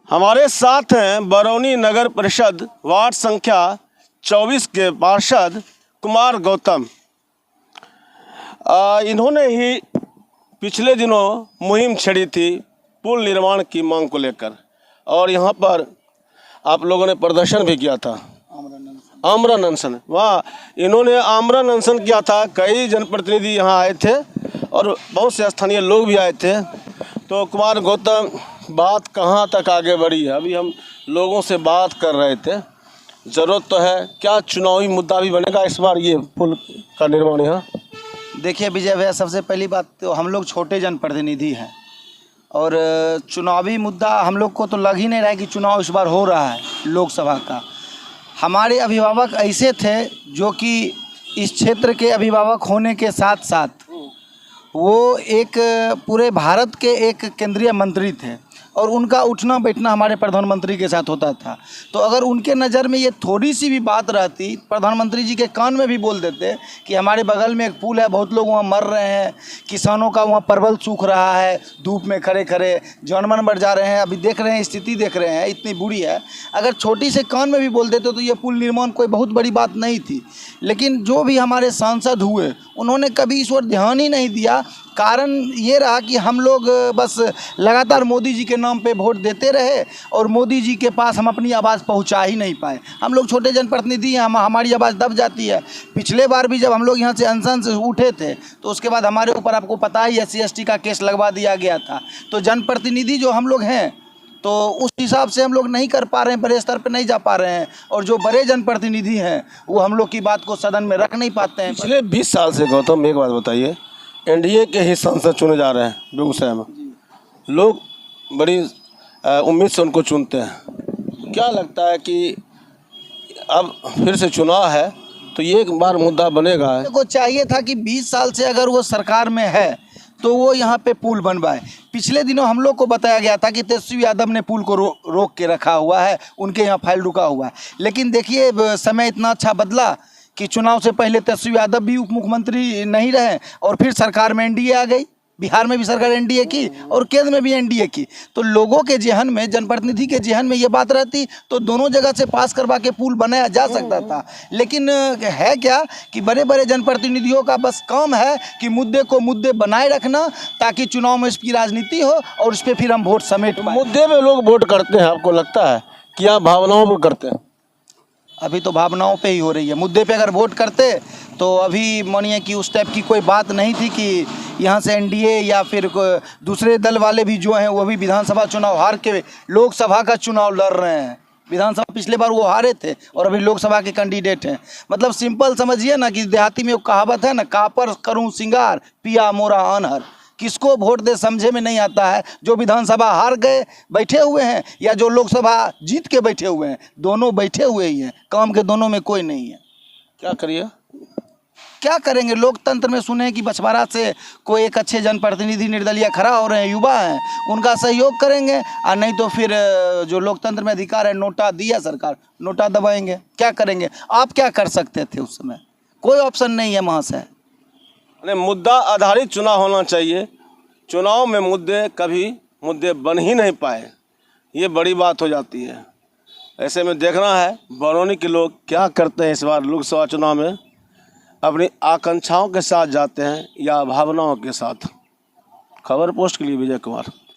हमारे साथ हैं बरौनी नगर परिषद वार्ड संख्या 24 के पार्षद कुमार गौतम। इन्होंने ही पिछले दिनों मुहिम छेड़ी थी पुल निर्माण की मांग को लेकर, और यहाँ पर आप लोगों ने प्रदर्शन भी किया था, आमरण अनशन। वहाँ इन्होंने आमरण अनशन किया था। कई जनप्रतिनिधि यहाँ आए थे और बहुत से स्थानीय लोग भी आए थे। तो कुमार गौतम, बात कहाँ तक आगे बढ़ी है? अभी हम लोगों से बात कर रहे थे। ज़रूरत तो है, क्या चुनावी मुद्दा भी बनेगा इस बार ये पुल का निर्माण यहाँ? देखिए विजय भैया, सबसे पहली बात तो हम लोग छोटे जनप्रतिनिधि हैं और चुनावी मुद्दा हम लोग को तो लग ही नहीं रहा है कि चुनाव इस बार हो रहा है लोकसभा का। हमारे अभिभावक ऐसे थे जो कि इस क्षेत्र के अभिभावक होने के साथ साथ वो एक पूरे भारत के एक केंद्रीय मंत्री थे और उनका उठना बैठना हमारे प्रधानमंत्री के साथ होता था। तो अगर उनके नज़र में ये थोड़ी सी भी बात रहती, प्रधानमंत्री जी के कान में भी बोल देते कि हमारे बगल में एक पुल है, बहुत लोग वहाँ मर रहे हैं, किसानों का वहाँ परवल सूख रहा है, धूप में खड़े खड़े जानवर मर जा रहे हैं, अभी देख रहे हैं स्थिति देख रहे हैं इतनी बुरी है। अगर छोटी से कान में भी बोल देते तो ये पुल निर्माण कोई बहुत बड़ी बात नहीं थी। लेकिन जो भी हमारे सांसद हुए उन्होंने कभी इस ओर ध्यान ही नहीं दिया। कारण ये रहा कि हम लोग बस लगातार मोदी जी के नाम पे वोट देते रहे और मोदी जी के पास हम अपनी आवाज़ पहुंचा ही नहीं पाए। हम लोग छोटे जनप्रतिनिधि हैं, हमारी आवाज़ दब जाती है। पिछले बार भी जब हम लोग यहाँ से अनशन से उठे थे तो उसके बाद हमारे ऊपर, आपको पता ही है, SC/ST का केस लगवा दिया गया था। तो जनप्रतिनिधि जो हम लोग हैं तो उस हिसाब से हम लोग नहीं कर पा रहे हैं, बड़े स्तर पर नहीं जा पा रहे हैं, और जो बड़े जनप्रतिनिधि हैं वो हम लोग की बात को सदन में रख नहीं पाते हैं। पिछले 20 साल से गौतम, एक बात बताइए, NDA के ही सांसद चुने जा रहे हैं बेगूसराय में। लोग बड़ी उम्मीद से उनको चुनते हैं। क्या लगता है कि अब फिर से चुनाव है तो ये एक बार मुद्दा बनेगा? को चाहिए था कि 20 साल से अगर वो सरकार में है तो वो यहाँ पे पुल बनवाए। पिछले दिनों हम लोग को बताया गया था कि तेजस्वी यादव ने पुल को रोक के रखा हुआ है, उनके यहाँ फाइल रुका हुआ है। लेकिन देखिए समय इतना अच्छा बदला कि चुनाव से पहले तेजस्वी यादव भी उप मुख्यमंत्री नहीं रहे और फिर सरकार में NDA आ गई। बिहार में भी सरकार NDA की और केंद्र में भी NDA की। तो लोगों के जेहन में, जनप्रतिनिधि के जेहन में ये बात रहती तो दोनों जगह से पास करवा के पुल बनाया जा सकता था। लेकिन है क्या कि बड़े बड़े जनप्रतिनिधियों का बस काम है कि मुद्दे को मुद्दे बनाए रखना ताकि चुनाव में इसकी राजनीति हो और उस पर फिर हम वोट समेट पाएं। मुद्दे में लोग वोट करते हैं, आपको लगता है कि यहाँ भावनाओं पर करते हैं? अभी तो भावनाओं पे ही हो रही है। मुद्दे पे अगर वोट करते तो अभी मानिए कि उस टाइप की कोई बात नहीं थी कि यहाँ से NDA या फिर दूसरे दल वाले भी जो हैं वो भी विधानसभा चुनाव हार के लोकसभा का चुनाव लड़ रहे हैं। विधानसभा पिछले बार वो हारे थे और अभी लोकसभा के कैंडिडेट हैं। मतलब सिंपल समझिए ना कि देहाती में वो कहावत है ना, कापर करूँ सिंगार पिया मोरा अनहर। किसको वोट दे समझे में नहीं आता है। जो विधानसभा हार गए बैठे हुए हैं या जो लोकसभा जीत के बैठे हुए हैं, दोनों बैठे हुए ही हैं, काम के दोनों में कोई नहीं है। क्या करिए, क्या करेंगे? लोकतंत्र में सुने कि बछवाड़ा से कोई एक अच्छे जनप्रतिनिधि निर्दलीय खड़ा हो रहे हैं, युवा हैं, उनका सहयोग करेंगे, और नहीं तो फिर जो लोकतंत्र में अधिकार है, नोटा दिया सरकार, नोटा दबाएंगे। क्या करेंगे? आप क्या कर सकते थे उस समय? कोई ऑप्शन नहीं है वहाँ से। मुद्दा आधारित चुनाव होना चाहिए। चुनाव में मुद्दे बन ही नहीं पाए, ये बड़ी बात हो जाती है। ऐसे में देखना है बरौनी के लोग क्या करते हैं इस बार लोकसभा चुनाव में। अपनी आकांक्षाओं के साथ जाते हैं या भावनाओं के साथ। खबर पोस्ट के लिए विजय कुमार।